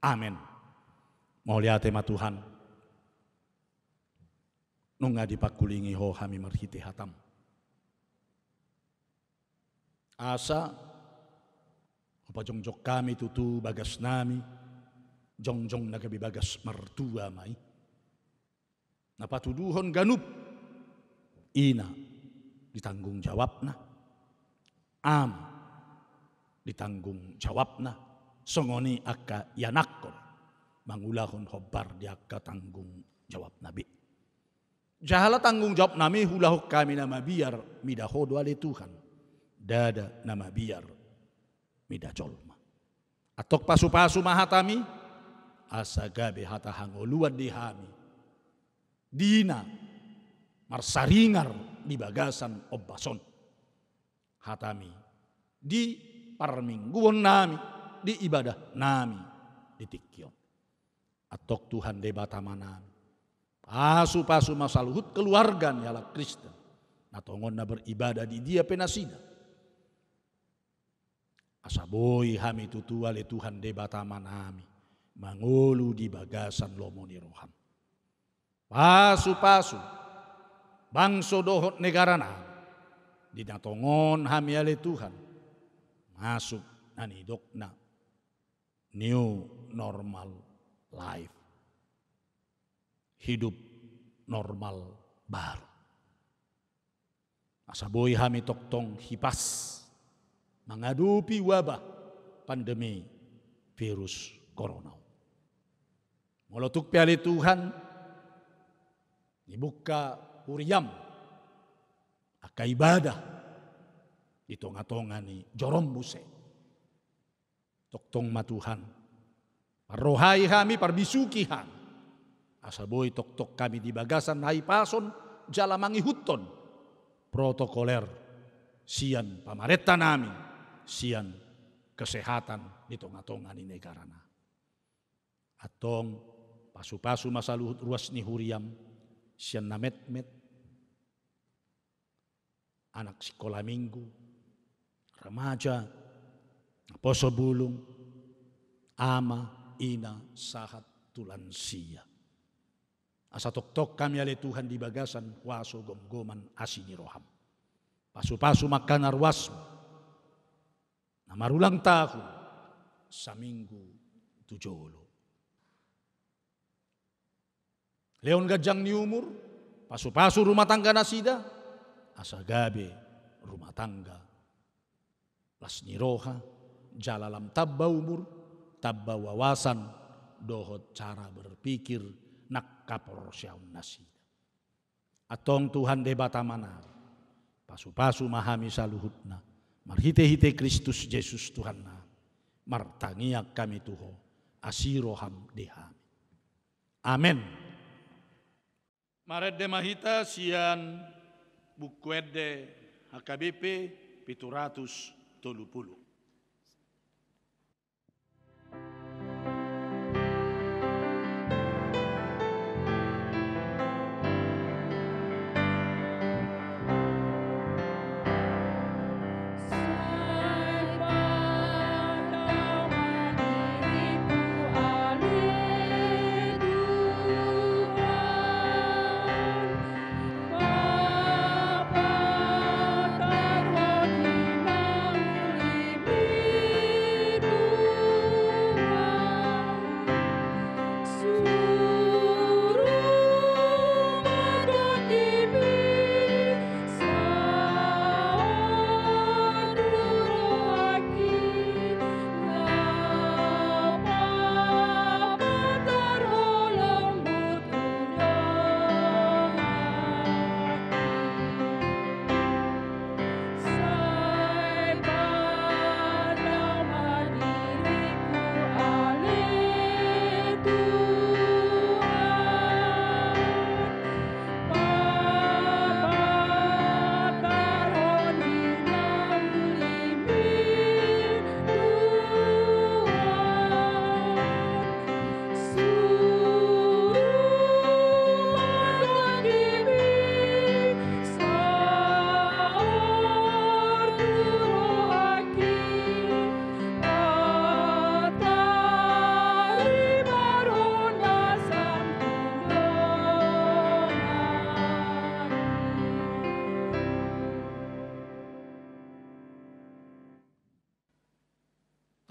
Amen. Mauliate ma Tuhan nunga dipakulingi ho hami marhite hatam asa pajongjok kami tutu bagas nami jongjong nagabi bagas mertua mai napatuduhon ganup ina ditanggung jawabna am ditanggung jawabna songoni akka yanakkon mangulahon hobar di akka tanggung jawab nabi jahala tanggung jawab nami hulahok kami nama biar midahodo ale Tuhan dada nama biar mida jolma atok pasu-pasu mahatami asa gabe hata hangoluan dihami dina marsaringar di bagasan obbason hatami di parmingguon nami di ibadah nami di tikyon atok Tuhan debata manami pasu-pasu masaluhut keluarga nyala Kristen natongon na beribadah di dia penasida asaboy hami tutu ale Tuhan debata manami mangolu di bagasan lomoni roham pasu-pasu bangso dohot negara na dinatongon hami ale Tuhan masuk nanidok na new normal life hidup normal baru asaboy hami toktong hipas menghadapi wabah pandemi virus corona molotuk piali Tuhan dibuka huriam aka ibadah di tonga-tonga ni jorom buse toktong matuhan parohai kami parbisukihan asaboy tok-tok kami di bagasan hai pason jala mangihuton protokoler sian pamareta nami sian kesehatan di tonga-tonga ni negara na atong pasu-pasu masaluhut ruas ni huriam sian namet-met anak sekolah minggu remaja poso bulung ama ina sahat tulansia asa tok-tok kami ale Tuhan di bagasan waso gom-goman asini roham pasu-pasu makan arwasmu namarulang tahun saminggu tujolo leon gajang ni umur pasu-pasu rumah tangga nasida asa gabe rumah tangga las ni roha jalalam tabba umur tabba wawasan dohot cara berpikir nak kapor syaun nasida atong Tuhan debata mana pasu-pasu mahami saluhutna marhite-hite Kristus Yesus Tuhan na martangiak kami tuho asiroham dehami amen. Maredde mahita sian bukuede HKBP 730.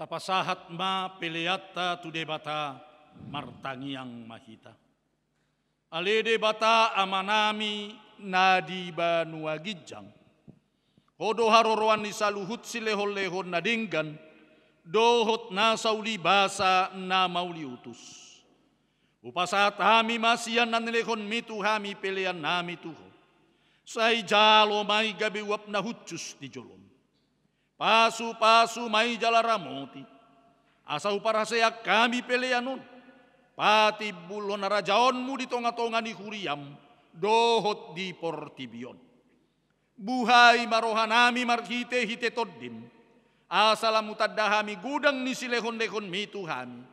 Tapasahat ma peleata tu debata martangiang mahita. Ale debata amanami nadi banua gijang. Kodo haroroan ni saluhut silehon-lehon nadinggan. Dohot na sauli basa na mauli utus. Upasat hami masian nan lehon mitu hami pelean nami tuho. Say jalo may gabi wap na hutsus di jolom. Pasu-pasu may jalaramoti. Asa uparasaya kami peleanon. Pati bulo na rajaonmu di tonga-tonga ni huriam. Dohot di portibion. Buhay marohanami marhite-hite toddim. Asalam utadahami gudang ni silehon-lehon mitu hami.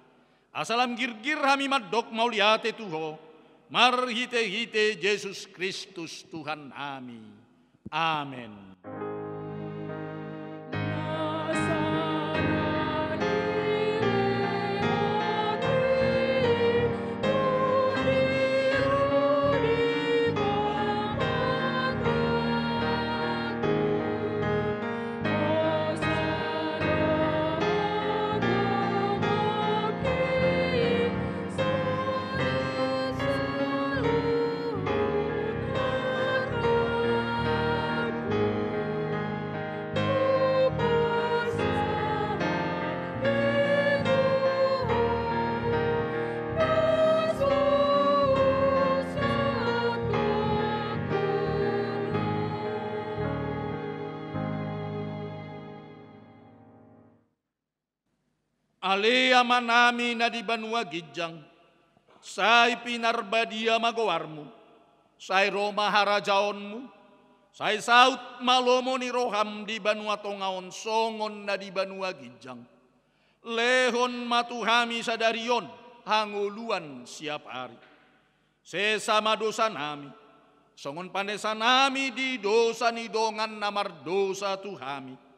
Asalam girgir hami madok mauliate tuho. Marhite-hite Yesus Kristus Tuhan kami. Amen. Ale amanami na di banua gijang, say pinarbadia magawarmu, say Roma harajaonmu, say saut malomo ni roham di banua tongaon songon na di banua gijang. Lehon matuhami sadarion, hanguluan siap hari. Sesama dosa nami, songon pandesa nami di dosa ni dongan namar dosa tuhami.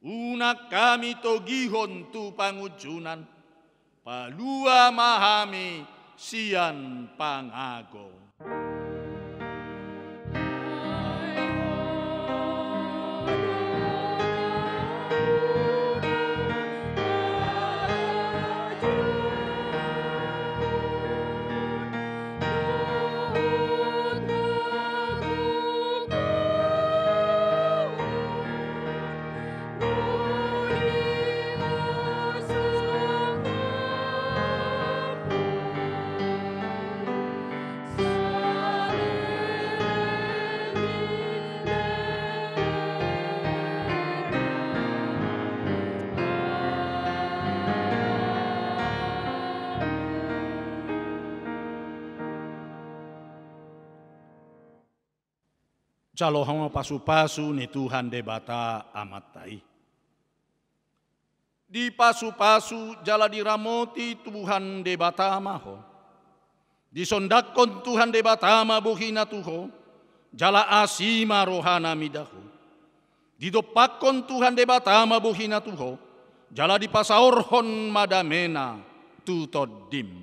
Unak kami togihon tu pangujunan, palua mahami sian pangago. Sa Calohong pasu-pasu ni Tuhan debata amatai. Di pasu-pasu jala diramoti Tuhan debata amaho. Di sondakon Tuhan debata amabuhina tuho. Jala asima rohana midahu. Di dopakon Tuhan debata amabuhina tuho. Jala di pasaorhon madamena tutodim.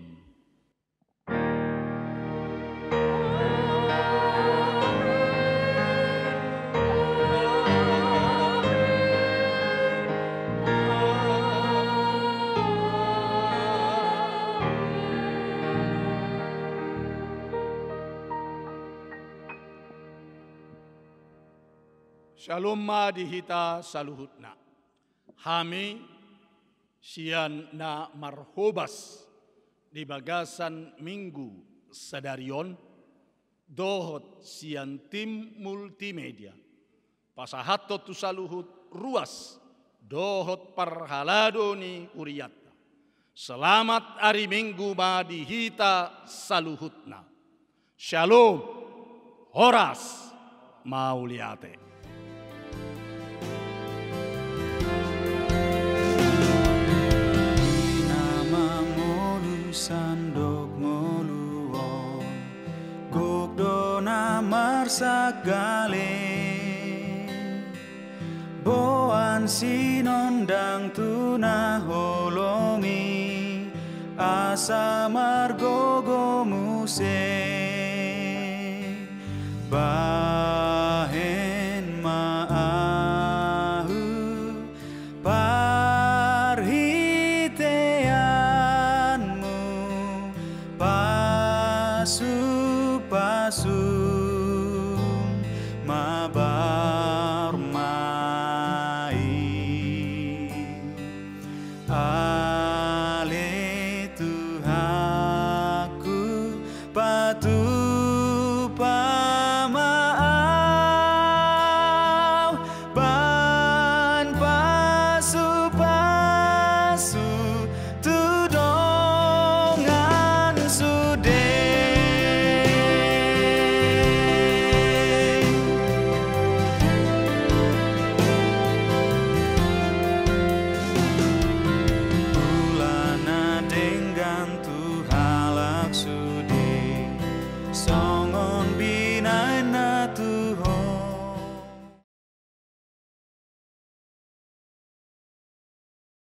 Shalom ma dihita saluhutna. Hami sian na marhobas di bagasan minggu sadarion dohot sian tim multimedia. Pasahatot tu saluhut ruas dohot parhalado ni uriata. Selamat hari minggu ma dihita saluhutna. Shalom horas mauliate. Sandok moluon gok dona marsagale boan sinondang tuna holongi asa margogo muse bahen maahu pasu